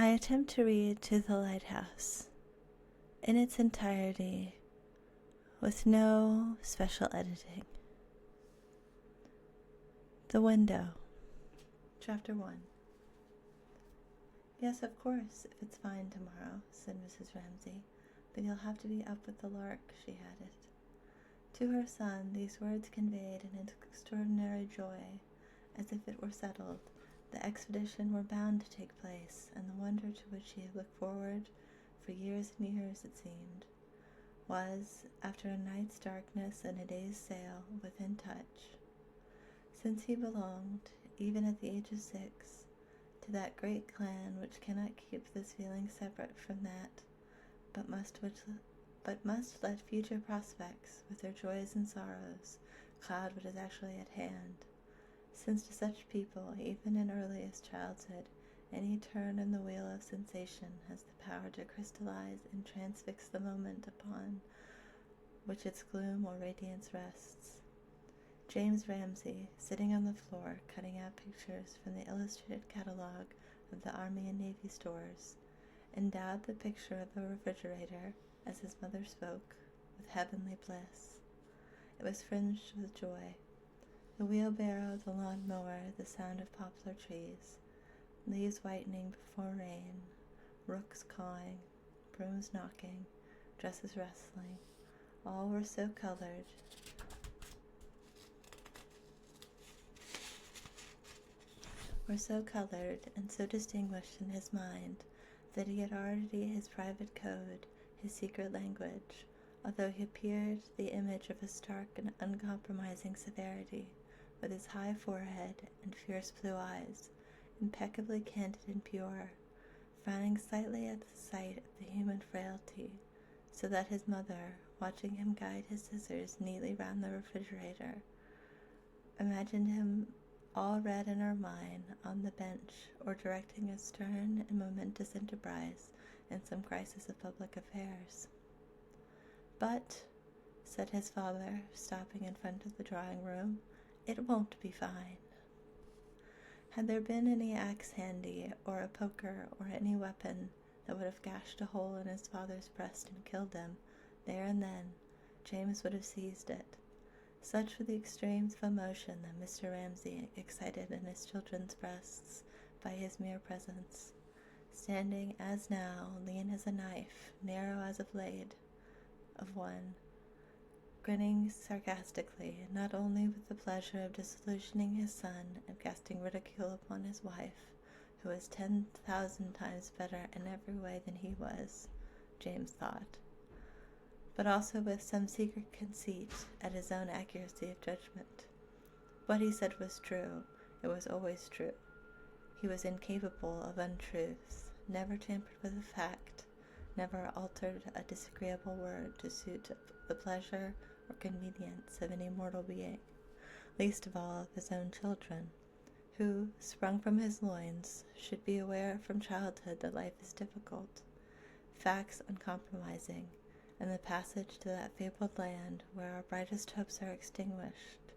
I attempt to read To the Lighthouse in its entirety with no special editing. The Window. Chapter 1. "Yes, of course, if it's fine tomorrow," said Mrs. Ramsay, "but you'll have to be up with the lark," she added. To her son, these words conveyed an extraordinary joy, as if it were settled. The expedition were bound to take place, and the wonder to which he had looked forward for years and years, it seemed, was, after a night's darkness and a day's sail, within touch. Since he belonged, even at the age of 6, to that great clan which cannot keep this feeling separate from that, but must let future prospects, with their joys and sorrows, cloud what is actually at hand, since to such people, even in earliest childhood, any turn in the wheel of sensation has the power to crystallize and transfix the moment upon which its gloom or radiance rests. James Ramsay, sitting on the floor cutting out pictures from the illustrated catalogue of the Army and Navy stores, endowed the picture of the refrigerator, as his mother spoke, with heavenly bliss. It was fringed with joy. The wheelbarrow, the lawn-mower, the sound of poplar trees, leaves whitening before rain, rooks cawing, brooms knocking, dresses rustling, all were so colored and so distinguished in his mind that he had already his private code, his secret language, although he appeared the image of a stark and uncompromising severity, with his high forehead and fierce blue eyes, impeccably candid and pure, frowning slightly at the sight of the human frailty, so that his mother, watching him guide his scissors neatly round the refrigerator, imagined him all red and ermine on the bench, or directing a stern and momentous enterprise in some crisis of public affairs. "But," said his father, stopping in front of the drawing-room, "it won't be fine." Had there been any axe handy, or a poker, or any weapon that would have gashed a hole in his father's breast and killed him, there and then, James would have seized it. Such were the extremes of emotion that Mr. Ramsay excited in his children's breasts by his mere presence, standing, as now, lean as a knife, narrow as a blade of one, grinning sarcastically, not only with the pleasure of disillusioning his son and casting ridicule upon his wife, who was 10,000 times better in every way than he was, James thought, but also with some secret conceit at his own accuracy of judgment. What he said was true. It was always true. He was incapable of untruths, never tampered with a fact, never altered a disagreeable word to suit the pleasure or convenience of any mortal being, least of all of his own children, who, sprung from his loins, should be aware from childhood that life is difficult, facts uncompromising, and the passage to that fabled land where our brightest hopes are extinguished,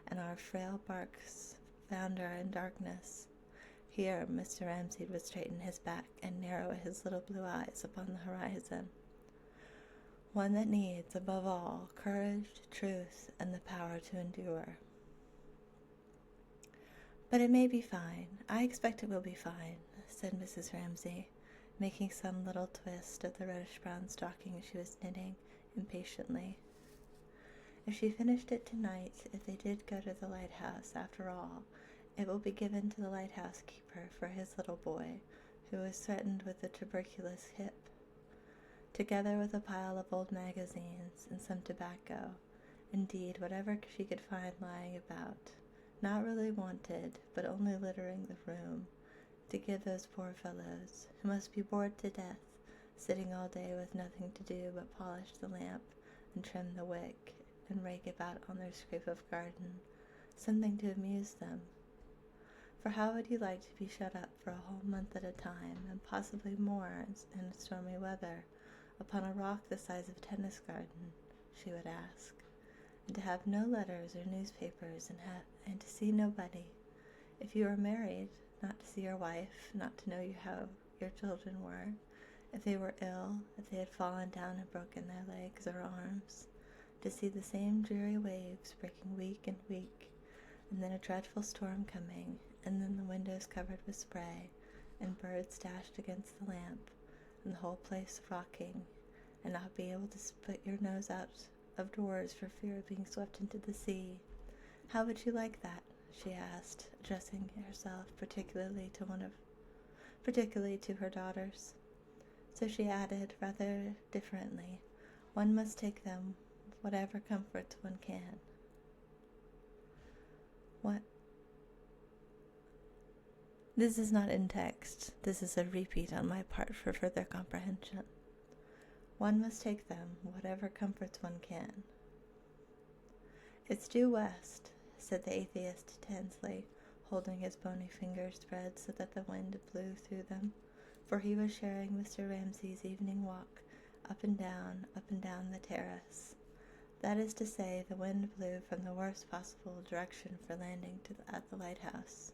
and our frail barks founder in darkness. Here Mr. Ramsay would straighten his back and narrow his little blue eyes upon the horizon. One that needs, above all, courage, truth, and the power to endure. "But it may be fine. I expect it will be fine," said Mrs. Ramsay, making some little twist of the reddish-brown stocking she was knitting impatiently. "If she finished it tonight, if they did go to the lighthouse, after all, it will be given to the lighthouse keeper for his little boy, who is threatened with a tuberculous hip, together with a pile of old magazines and some tobacco, indeed whatever she could find lying about, not really wanted, but only littering the room, to give those poor fellows, who must be bored to death, sitting all day with nothing to do but polish the lamp and trim the wick and rake about on their scrape of garden, something to amuse them. For how would you like to be shut up for a whole month at a time, and possibly more in stormy weather, upon a rock the size of a tennis garden, she would ask, and to have no letters or newspapers, and to see nobody? If you were married, not to see your wife, not to know how your children were, if they were ill, if they had fallen down and broken their legs or arms, to see the same dreary waves breaking week and week, and then a dreadful storm coming, and then the windows covered with spray, and birds dashed against the lamp, and the whole place rocking, and not be able to put your nose out of doors for fear of being swept into the sea. How would you like that? She asked, addressing herself particularly to her daughters. So she added, rather differently, one must take them whatever comforts one can. What? This is not in text. This is a repeat on my part for further comprehension. One must take them whatever comforts one can. It's due west, said the atheist tensely, holding his bony fingers spread so that the wind blew through them, for he was sharing Mr. Ramsay's evening walk up and down the terrace. That is to say, the wind blew from the worst possible direction for landing at the lighthouse.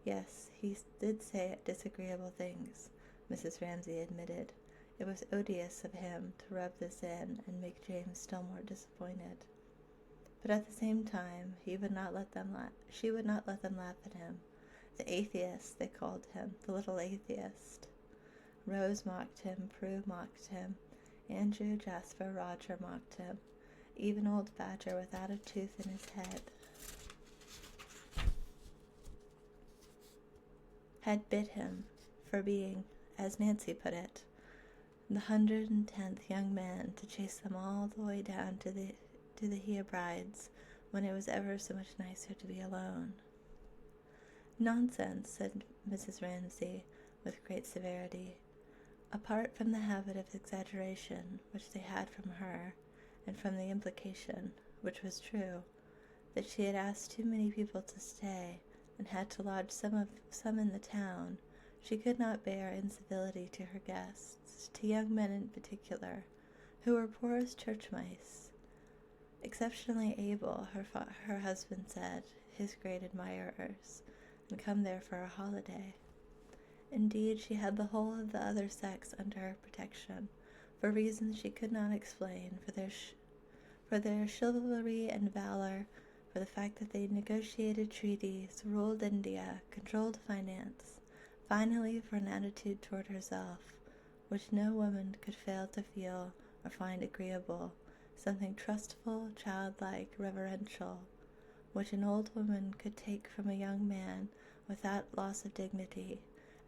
Yes, he did say disagreeable things, Mrs. Ramsay admitted. It was odious of him to rub this in and make James still more disappointed. But at the same time, she would not let them laugh at him. The atheist, they called him, the little atheist. Rose mocked him, Prue mocked him, Andrew, Jasper, Roger mocked him, even old Badger without a tooth in his head had bid him for being, as Nancy put it, the 110th young man to chase them all the way down to the Hebrides, when it was ever so much nicer to be alone. Nonsense, said Mrs. Ramsay, with great severity. Apart from the habit of exaggeration which they had from her, and from the implication, which was true, that she had asked too many people to stay, and had to lodge some in the town, she could not bear incivility to her guests, to young men in particular, who were poor as church mice. Exceptionally able, her husband said, his great admirers, and come there for a holiday. Indeed, she had the whole of the other sex under her protection, for reasons she could not explain, for their chivalry and valor, for the fact that they negotiated treaties, ruled India, controlled finance, finally for an attitude toward herself, which no woman could fail to feel or find agreeable, something trustful, childlike, reverential, which an old woman could take from a young man without loss of dignity,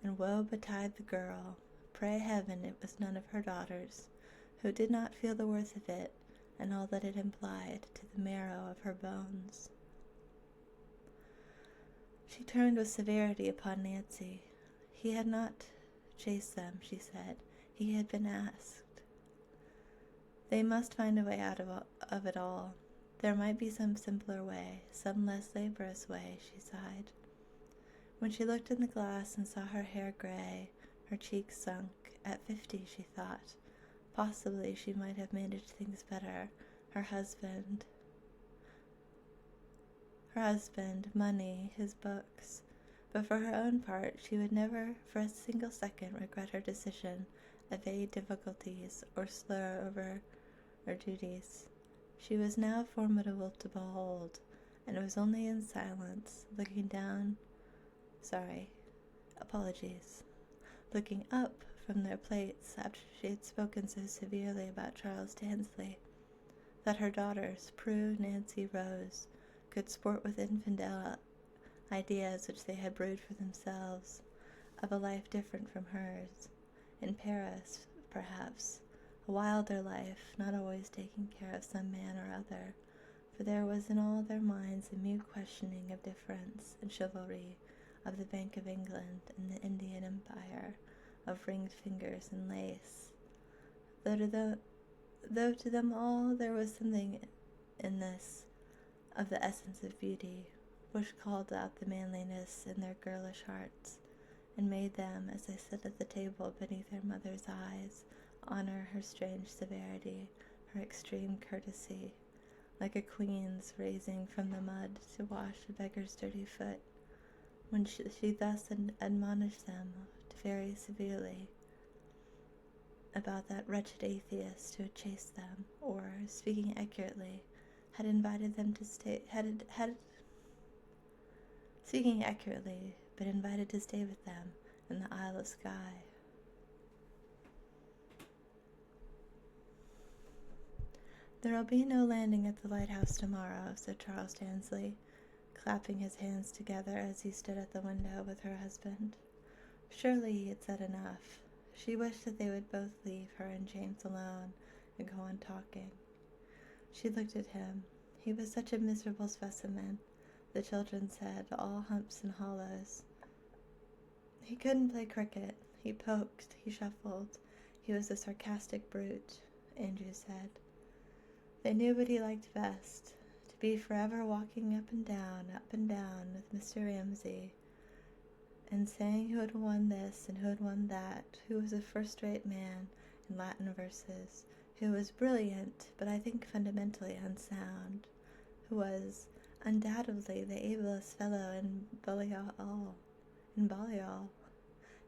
and woe betide the girl, pray heaven it was none of her daughters, who did not feel the worth of it, and all that it implied to the marrow of her bones. She turned with severity upon Nancy. He had not chased them, she said. He had been asked. They must find a way out of it all. There might be some simpler way, some less laborious way, she sighed. When she looked in the glass and saw her hair gray, her cheeks sunk, at 50, she thought, possibly she might have managed things better. Her husband, money, his books. But for her own part, she would never for a single second regret her decision, evade difficulties, or slur over her duties. She was now formidable to behold, and it was only in silence, looking up from their plates after she had spoken so severely about Charles Tansley, that her daughters, Prue, Nancy, Rose, could sport with infidel ideas which they had brewed for themselves, of a life different from hers, in Paris, perhaps, a wilder life, not always taking care of some man or other, for there was in all their minds a mute questioning of difference and chivalry, of the Bank of England and the Indian Empire, of ringed fingers and lace, though to them all there was something in this of the essence of beauty, which called out the manliness in their girlish hearts, and made them, as they sat at the table beneath their mother's eyes, honor her strange severity, her extreme courtesy, like a queen's raising from the mud to wash a beggar's dirty foot, when she thus admonished them to very severely about that wretched atheist who had chased them, or, speaking accurately, had invited them to stay, speaking accurately, but invited to stay with them in the Isle of Skye. "There will be no landing at the lighthouse tomorrow," said Charles Tansley, clapping his hands together as he stood at the window with her husband. Surely he had said enough. She wished that they would both leave her and James alone and go on talking. She looked at him. He was such a miserable specimen, the children said, all humps and hollows. He couldn't play cricket. He poked, he shuffled. He was a sarcastic brute, Andrew said. They knew what he liked best, to be forever walking up and down with Mr. Ramsay, and saying who had won this and who had won that, who was a first-rate man in Latin verses, who was brilliant, but I think fundamentally unsound, who was undoubtedly the ablest fellow in Balliol,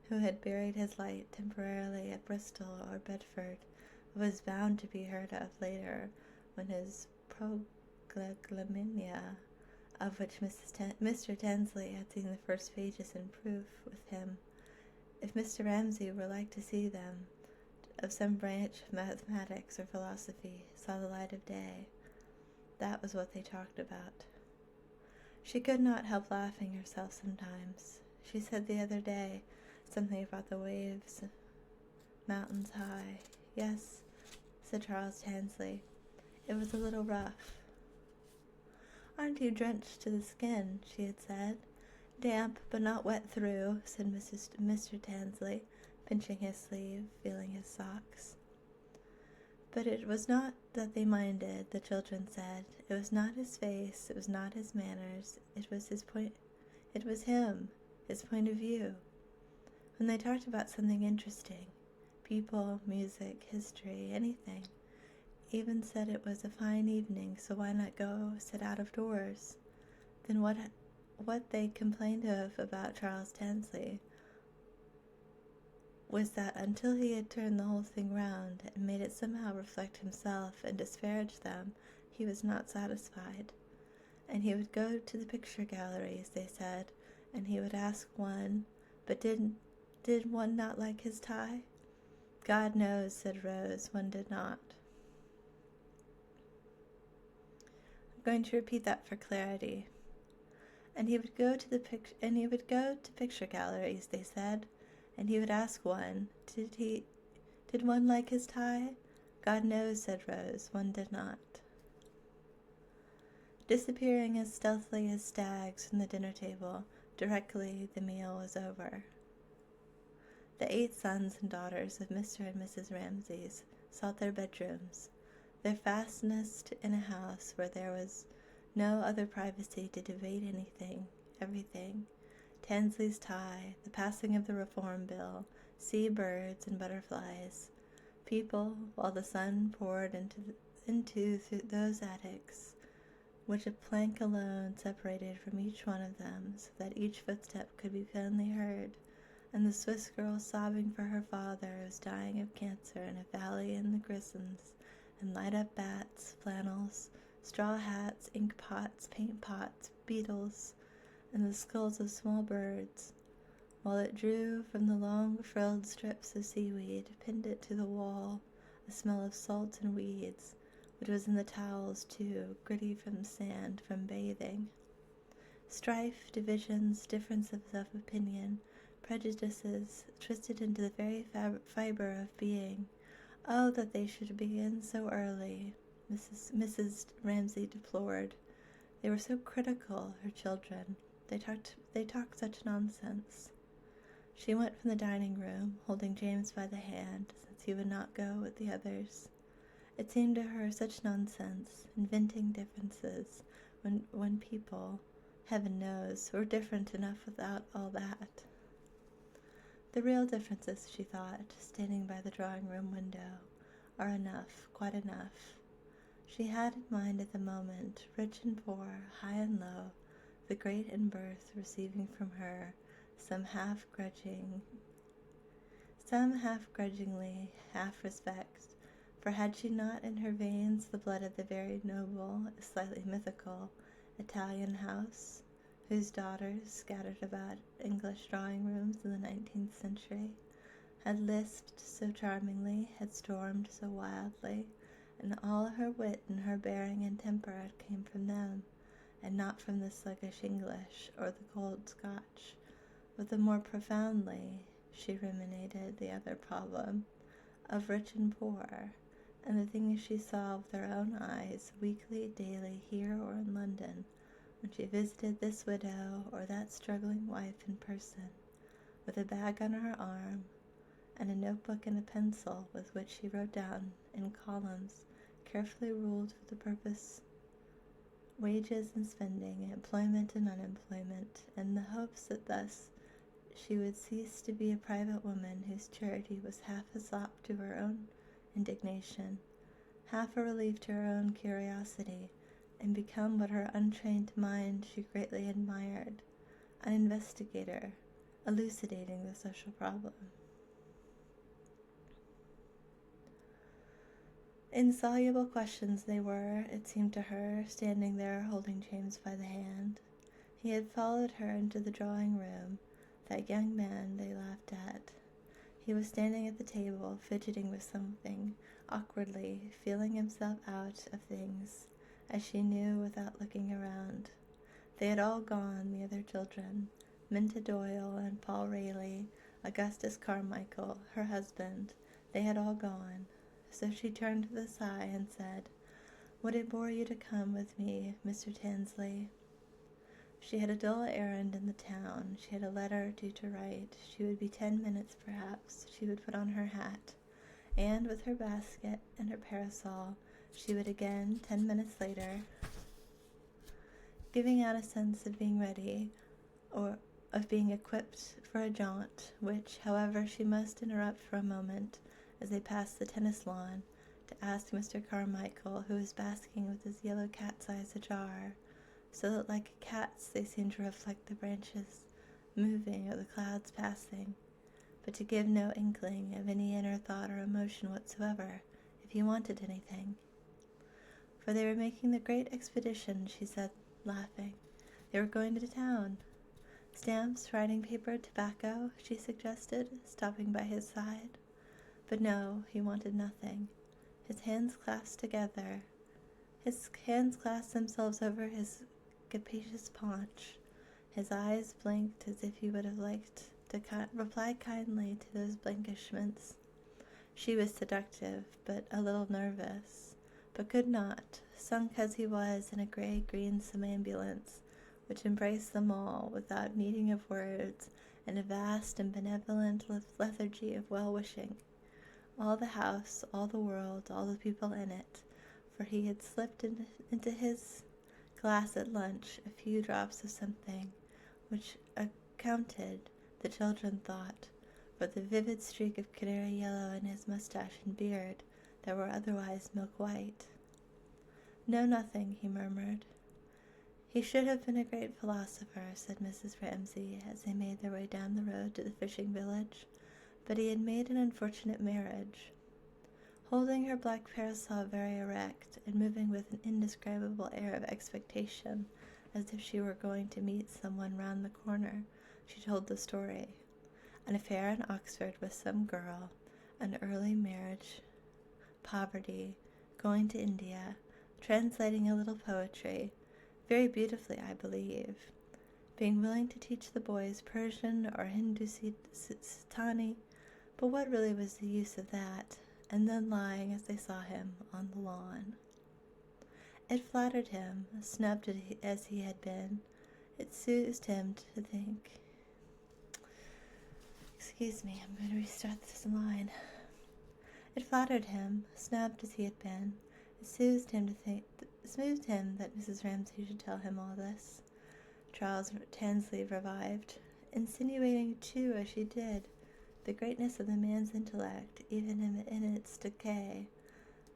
who had buried his light temporarily at Bristol or Bedford, but was bound to be heard of later, when his prolegomena, of which Mr. Tansley had seen the first pages in proof with him, if Mr. Ramsay were like to see them, of some branch of mathematics or philosophy, saw the light of day. That was what they talked about. She could not help laughing herself sometimes. She said the other day something about the waves, mountains high. Yes, said Charles Tansley. It was a little rough. Aren't you drenched to the skin? She had said. Damp, but not wet through, said Mr. Tansley, pinching his sleeve, feeling his socks. But it was not that they minded, the children said. It was not his face, it was not his manners, it was him, his point of view. When they talked about something interesting, people, music, history, anything, even said it was a fine evening, so why not go sit out of doors? Then what they complained of about Charles Tansley was that until he had turned the whole thing round and made it somehow reflect himself and disparage them, he was not satisfied. And he would go to the picture galleries, they said, and he would ask one, but did one not like his tie? God knows, said Rose, one did not. I'm going to repeat that for clarity. And he would go to picture galleries, they said, and he would ask one, did one like his tie? God knows, said Rose, one did not. Disappearing as stealthily as stags from the dinner table, directly the meal was over. The 8 sons and daughters of Mr. and Mrs. Ramsays sought their bedrooms, their fastness in a house where there was no other privacy to debate everything. Tansley's tie, the passing of the Reform Bill, sea birds and butterflies, people, while the sun poured into those attics, which a plank alone separated from each one of them, so that each footstep could be plainly heard, and the Swiss girl sobbing for her father who was dying of cancer in a valley in the Grisons, and light-up bats, flannels, straw hats, ink pots, paint pots, beetles, and the skulls of small birds, while it drew from the long frilled strips of seaweed, pinned it to the wall, a smell of salt and weeds, which was in the towels too, gritty from sand, from bathing. Strife, divisions, differences of opinion, prejudices, twisted into the very fiber of being. Oh, that they should begin so early, Mrs. Ramsay deplored. They were so critical, her children. They talked such nonsense. She went from the dining room, holding James by the hand, since he would not go with the others. It seemed to her such nonsense, inventing differences, when people, heaven knows, were different enough without all that. The real differences, she thought, standing by the drawing-room window, are enough, quite enough. She had in mind at the moment, rich and poor, high and low, the great in birth receiving from her some half-grudging some half grudgingly, half respect, for had she not in her veins the blood of the very noble, slightly mythical, Italian house, whose daughters, scattered about English drawing-rooms in the 19th century, had lisped so charmingly, had stormed so wildly, and all her wit and her bearing and temper came from them, and not from the sluggish English or the cold Scotch. But the more profoundly she ruminated the other problem of rich and poor, and the things she saw with her own eyes weekly, daily, here or in London, when she visited this widow or that struggling wife in person, with a bag on her arm, and a notebook and a pencil with which she wrote down in columns carefully ruled for the purpose wages and spending, employment and unemployment, in the hopes that thus she would cease to be a private woman whose charity was half a sop to her own indignation, half a relief to her own curiosity, and become what her untrained mind she greatly admired, an investigator, elucidating the social problem. Insoluble questions they were, it seemed to her, standing there holding James by the hand. He had followed her into the drawing-room, that young man they laughed at. He was standing at the table, fidgeting with something, awkwardly, feeling himself out of things, as she knew without looking around. They had all gone, the other children, Minta Doyle and Paul Rayleigh, Augustus Carmichael, her husband. They had all gone. So she turned with a sigh and said, "Would it bore you to come with me, Mr. Tansley?" She had a dull errand in the town. She had a letter due to write. She would be 10 minutes, perhaps. She would put on her hat, and with her basket and her parasol, she would again, 10 minutes later, giving out a sense of being ready, or of being equipped for a jaunt, which, however, she must interrupt for a moment, as they passed the tennis lawn, to ask Mr. Carmichael, who was basking with his yellow cat's eyes ajar, so that like a cat's they seemed to reflect the branches moving or the clouds passing, but to give no inkling of any inner thought or emotion whatsoever, if he wanted anything. For they were making the great expedition, she said, laughing. They were going to town. Stamps, writing paper, tobacco, she suggested, stopping by his side. But no, he wanted nothing. His hands clasped together. His hands clasped themselves over his capacious paunch. His eyes blinked as if he would have liked to reply kindly to those blinkishments. She was seductive, but a little nervous, but could not, sunk as he was in a gray-green somnambulance, which embraced them all without needing of words, in a vast and benevolent lethargy of well-wishing. All the house, all the world, all the people in it, for he had slipped into his glass at lunch a few drops of something, which accounted, the children thought, for the vivid streak of canary yellow in his mustache and beard that were otherwise milk-white. "No, nothing," he murmured. "He should have been a great philosopher," said Mrs. Ramsay, as they made their way down the road to the fishing village, but he had made an unfortunate marriage. Holding her black parasol very erect, and moving with an indescribable air of expectation, as if she were going to meet someone round the corner, she told the story. An affair in Oxford with some girl, an early marriage, poverty, going to India, translating a little poetry, very beautifully, I believe, being willing to teach the boys Persian or Hindustani, but what really was the use of that, and then lying as they saw him on the lawn. It flattered him, snubbed as he had been. It soothed him to think. Excuse me, I'm going to restart this line. It flattered him, snubbed as he had been. It soothed him that Mrs. Ramsay should tell him all this. Charles Tansley revived, insinuating, too, as she did, the greatness of the man's intellect, even in its decay,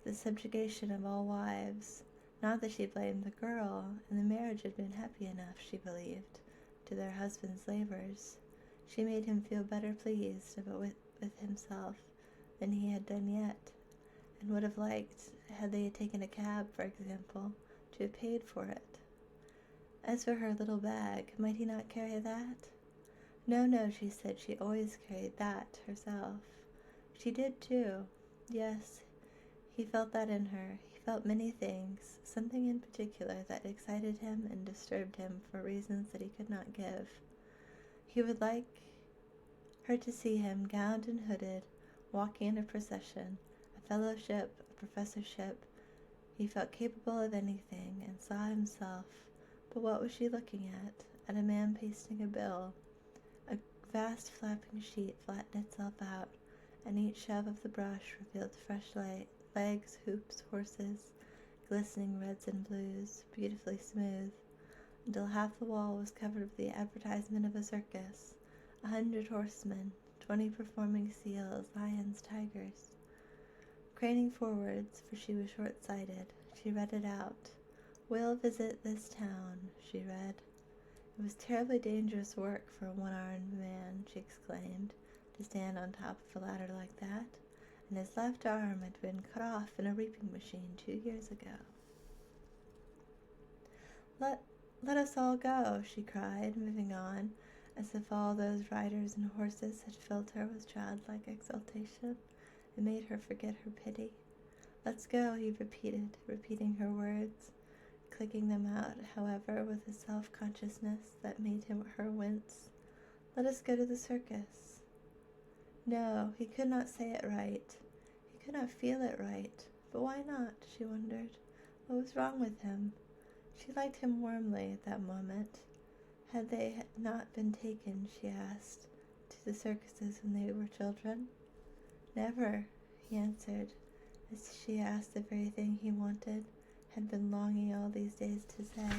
the subjugation of all wives. Not that she blamed the girl, and the marriage had been happy enough, she believed, to their husbands' labors. She made him feel better pleased, but with himself than he had done yet, and would have liked, had they taken a cab, for example, to have paid for it. As for her little bag, might he not carry that? No, she said, she always carried that herself. She did too. Yes, he felt that in her. He felt many things, something in particular that excited him and disturbed him for reasons that he could not give. He would like her to see him, gowned and hooded, walking in a procession, a fellowship, a professorship. He felt capable of anything, and saw himself. But what was she looking at? At a man pasting a bill. A vast flapping sheet flattened itself out, and each shove of the brush revealed fresh legs, hoops, horses, glistening reds and blues, beautifully smooth, until half the wall was covered with the advertisement of a circus, 100 horsemen, 20 performing seals, lions, tigers. Craning forwards, for she was short-sighted, she read it out. "Will visit this town," she read. It was terribly dangerous work for a one-armed man, she exclaimed, to stand on top of a ladder like that, and his left arm had been cut off in a reaping machine 2 years ago. Let us all go," she cried, moving on, as if all those riders and horses had filled her with childlike exultation and made her forget her pity. "Let's go," he repeated, repeating her words, clicking them out, however, with a self-consciousness that made her wince. "Let us go to the circus." No, he could not say it right. He could not feel it right. But why not, she wondered. What was wrong with him? She liked him warmly at that moment. Had they not been taken, she asked, to the circuses when they were children? Never, he answered, as she asked the very thing he wanted, had been longing all these days to say.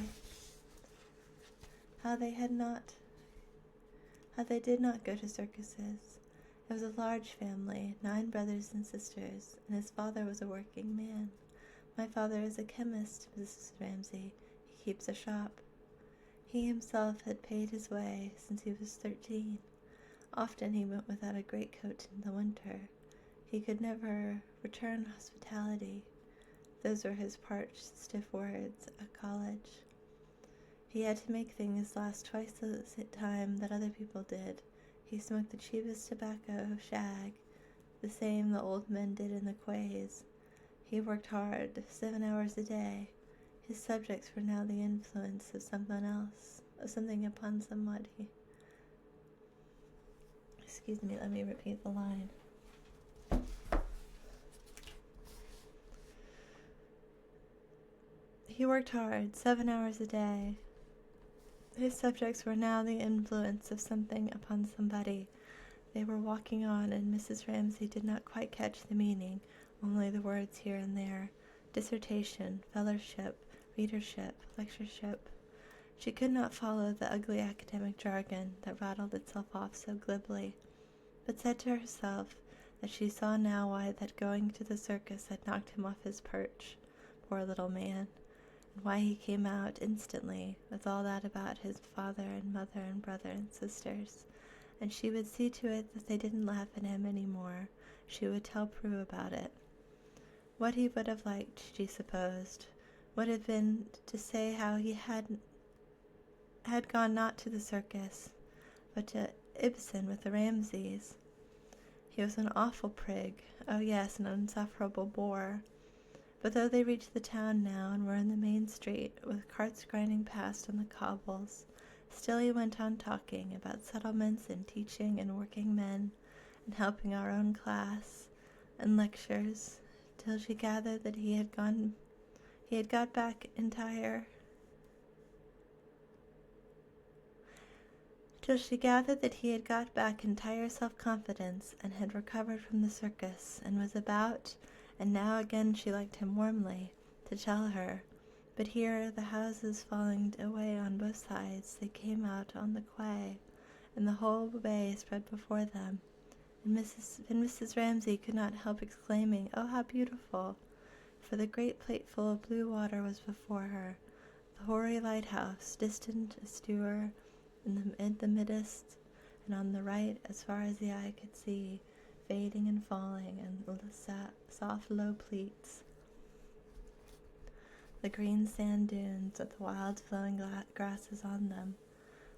How they did not go to circuses. It was a large family, 9 brothers and sisters, and his father was a working man. "My father is a chemist, Mrs. Ramsay. He keeps a shop." He himself had paid his way since he was 13. Often he went without a greatcoat in the winter. He could never return hospitality. Those were his parched, stiff words at college. He had to make things last twice the time that other people did. He smoked the cheapest tobacco, shag, the same the old men did in the quays. He worked hard, 7 hours a day. His subjects were now the influence of someone else, of something upon somebody. Excuse me, let me repeat the line. He worked hard, 7 hours a day. His subjects were now the influence of something upon somebody. They were walking on, and Mrs. Ramsay did not quite catch the meaning, only the words here and there. Dissertation, fellowship, readership, lectureship. She could not follow the ugly academic jargon that rattled itself off so glibly, but said to herself that she saw now why that going to the circus had knocked him off his perch, poor little man, and why he came out instantly with all that about his father and mother and brother and sisters, and she would see to it that they didn't laugh at him any more. She would tell Prue about it. What he would have liked, she supposed, would have been to say how he had gone not to the circus, but to Ibsen with the Ramsays. He was an awful prig, oh yes, an insufferable bore. But though they reached the town now and were in the main street, with carts grinding past on the cobbles, still he went on talking about settlements and teaching and working men, and helping our own class, and lectures, till she gathered that he had got back entire self-confidence, and had recovered from the circus, and was about, and now again she liked him warmly, to tell her. But here, the houses falling away on both sides, they came out on the quay, and the whole bay spread before them, and Mrs. Ramsay could not help exclaiming, "Oh, how beautiful!" For the great plateful of blue water was before her, the hoary lighthouse, distant astern in the midst, and on the right, as far as the eye could see, fading and falling, and soft low pleats. The green sand dunes with the wild flowing grasses on them,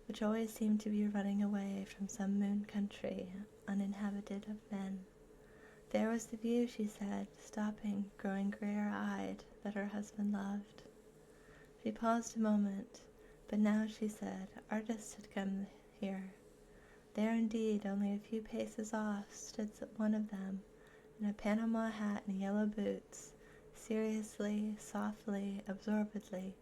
which always seemed to be running away from some moon country uninhabited of men. There was the view, she said, stopping, growing grayer-eyed, that her husband loved. She paused a moment, but now, she said, artists had come here. There indeed, only a few paces off, stood one of them, in a Panama hat and yellow boots, seriously, softly, absorbedly,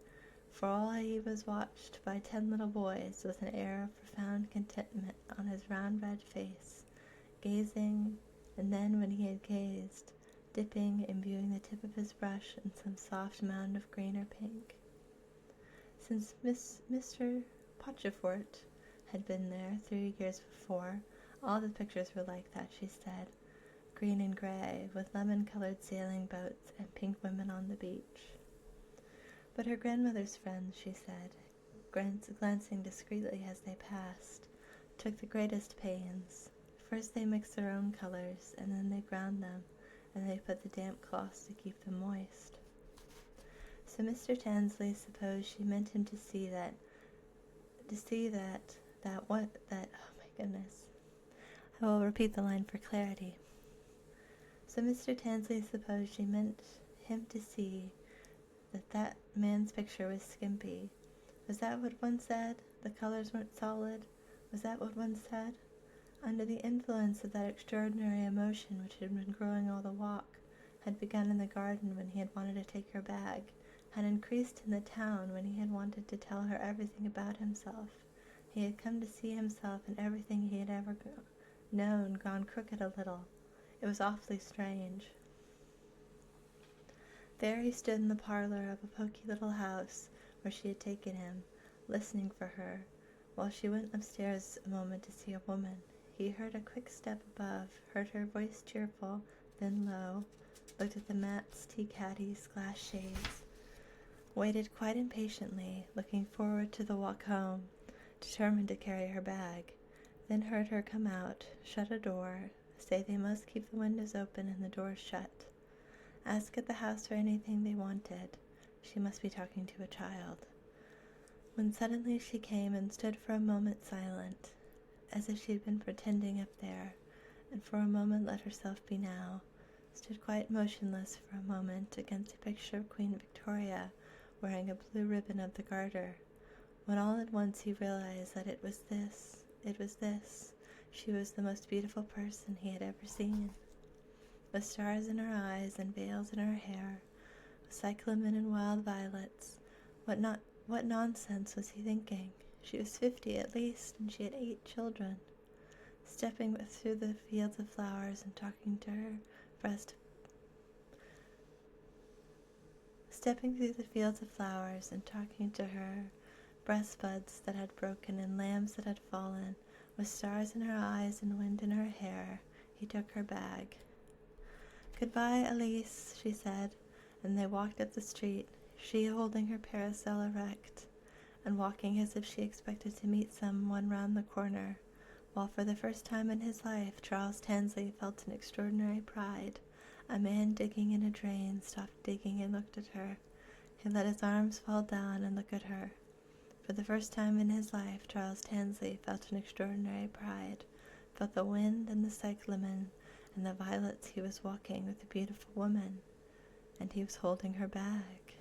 for all he was watched by 10 little boys with an air of profound contentment on his round red face, gazing, and then when he had gazed, dipping, imbuing the tip of his brush in some soft mound of green or pink. Since Mr. Pochefort had been there 3 years before, all the pictures were like that, she said, green and gray, with lemon-colored sailing boats and pink women on the beach. But her grandmother's friends, she said, glancing discreetly as they passed, took the greatest pains. First they mixed their own colors, and then they ground them, and they put the damp cloths to keep them moist. So Mr. Tansley supposed she meant him to see that, oh my goodness. I will repeat the line for clarity. So Mr. Tansley supposed she meant him to see that man's picture was skimpy. Was that what one said? The colors weren't solid? Was that what one said? Under the influence of that extraordinary emotion which had been growing all the walk, had begun in the garden when he had wanted to take her bag, had increased in the town when he had wanted to tell her everything about himself. He had come to see himself and everything he had ever known gone crooked a little. It was awfully strange. There he stood in the parlor of a poky little house where she had taken him, listening for her, while she went upstairs a moment to see a woman. He heard a quick step above, heard her voice cheerful, then low, looked at the mats, tea caddies, glass shades, waited quite impatiently, looking forward to the walk home, determined to carry her bag, then heard her come out, shut a door, say they must keep the windows open and the doors shut, ask at the house for anything they wanted. She must be talking to a child. When suddenly she came and stood for a moment silent, as if she had been pretending up there, and for a moment let herself be now, stood quite motionless for a moment against a picture of Queen Victoria wearing a blue ribbon of the garter, when all at once he realized that it was this, she was the most beautiful person he had ever seen. With stars in her eyes and veils in her hair, with cyclamen and wild violets, what nonsense was he thinking? She was 50 at least, and she had 8 children. Stepping through the fields of flowers and talking to her breast buds that had broken and lambs that had fallen, with stars in her eyes and wind in her hair, he took her bag. "Goodbye, Elise," she said, and they walked up the street, she holding her parasol erect, and walking as if she expected to meet someone round the corner, while for the first time in his life Charles Tansley felt an extraordinary pride. A man digging in a drain stopped digging and looked at her. He let his arms fall down and look at her. For the first time in his life Charles Tansley felt an extraordinary pride, felt the wind and the cyclamen and the violets. He was walking with a beautiful woman, and he was holding her bag.